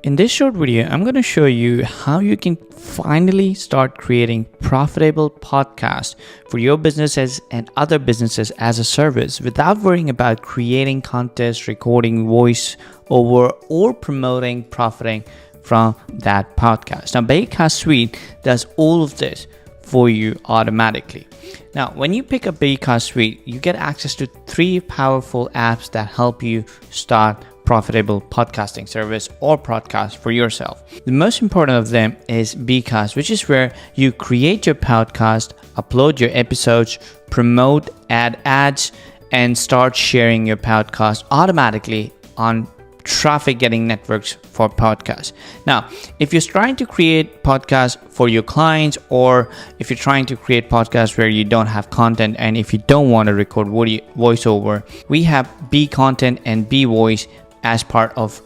In this short video, I'm going to show you how you can finally start creating profitable podcasts for your businesses and other businesses as a service without worrying about creating contests, recording voice over, or profiting from that podcast. Now, bCast Suite does all of this for you automatically. Now, when you pick up bCast Suite, you get access to 3 powerful apps that help you start profitable podcasting service or podcast for yourself. The most important of them is bCast, which is where you create your podcast, upload your episodes, promote, add ads, and start sharing your podcast automatically on traffic getting networks for podcasts. Now, if you're trying to create podcasts for your clients, or if you're trying to create podcasts where you don't have content, and if you don't want to record voiceover, we have bContent and bVoice as part of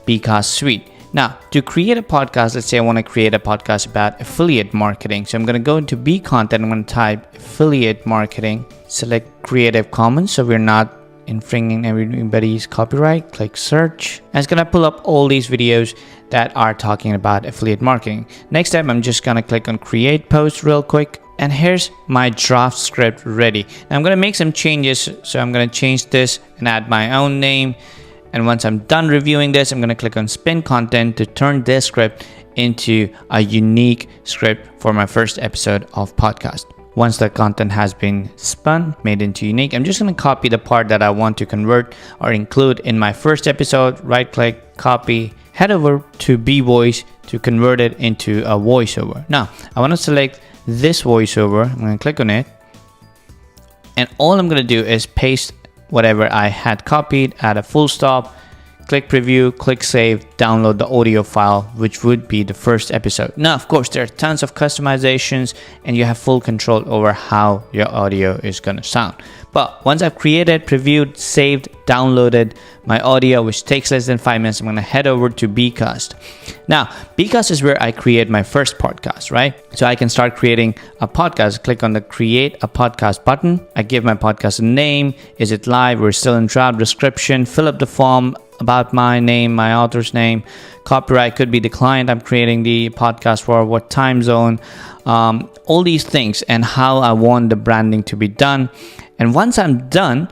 bCast Suite. Now, to create a podcast, let's say I want to create a podcast about affiliate marketing. So I'm going to go into bContent, I'm going to type affiliate marketing, select Creative Commons so we're not infringing everybody's copyright, click search, and it's going to pull up all these videos that are talking about affiliate marketing. Next step, I'm just going to click on create post real quick, and here's my draft script ready. Now I'm going to make some changes, so I'm going to change this and add my own name. And once I'm done reviewing this, I'm going to click on spin content to turn this script into a unique script for my first episode of podcast. Once the content has been spun, made into unique, I'm just going to copy the part that I want to convert or include in my first episode, right click, copy, head over to bVoice to convert it into a voiceover. Now, I want to select this voiceover. I'm going to click on it. And all I'm going to do is paste whatever I had copied, add a full stop, click preview, click save, download the audio file, which would be the first episode. Now, of course, there are tons of customizations and you have full control over how your audio is going to sound. But once I've created, previewed, saved, downloaded my audio, which takes less than 5 minutes, I'm going to head over to bCast. Now, bCast is where I create my first podcast, right? So I can start creating a podcast. Click on the create a podcast button. I give my podcast a name. Is it live? We're still in draft, description, fill up the form about my name, my author's name, copyright could be the client I'm creating the podcast for, what time zone, all these things, and how I want the branding to be done. And once I'm done,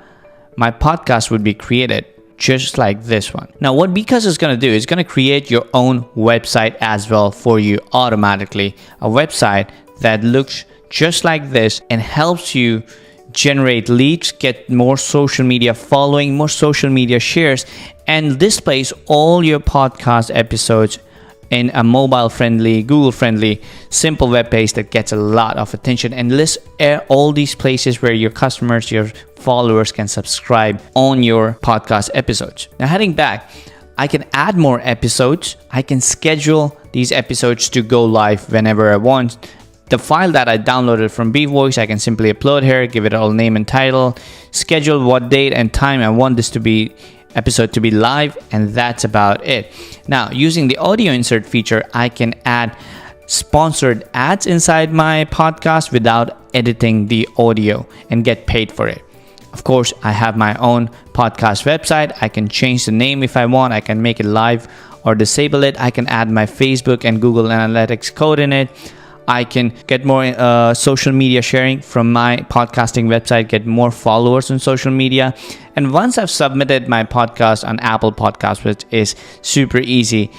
my podcast would be created just like this one. Now, what bCast is going to do is going to create your own website as well for you automatically. A website that looks just like this and helps you generate leads, get more social media following, more social media shares, and displays all your podcast episodes in a mobile-friendly, Google-friendly, simple web page that gets a lot of attention and lists all these places where your customers, your followers can subscribe on your podcast episodes. Now, heading back, I can add more episodes. I can schedule these episodes to go live whenever I want. The file that I downloaded from bVoice, I can simply upload here, give it all name and title, schedule what date and time I want this episode to be live, and that's about it. Now, using the audio insert feature, I can add sponsored ads inside my podcast without editing the audio and get paid for it. Of course, I have my own podcast website. I can change the name if I want. I can make it live or disable it. I can add my Facebook and Google Analytics code in it. I can get more social media sharing from my podcasting website, get more followers on social media. And once I've submitted my podcast on Apple Podcasts, which is super easy,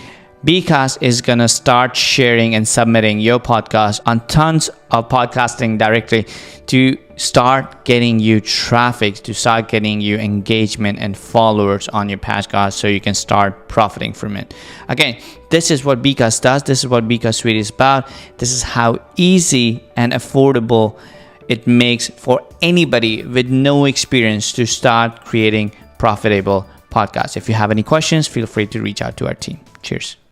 bCast is going to start sharing and submitting your podcast on tons of podcasting directory to start getting you traffic, to start getting you engagement and followers on your podcast so you can start profiting from it. Again, this is what bCast does. This is what bCast Suite is about. This is how easy and affordable it makes for anybody with no experience to start creating profitable podcasts. If you have any questions, feel free to reach out to our team. Cheers.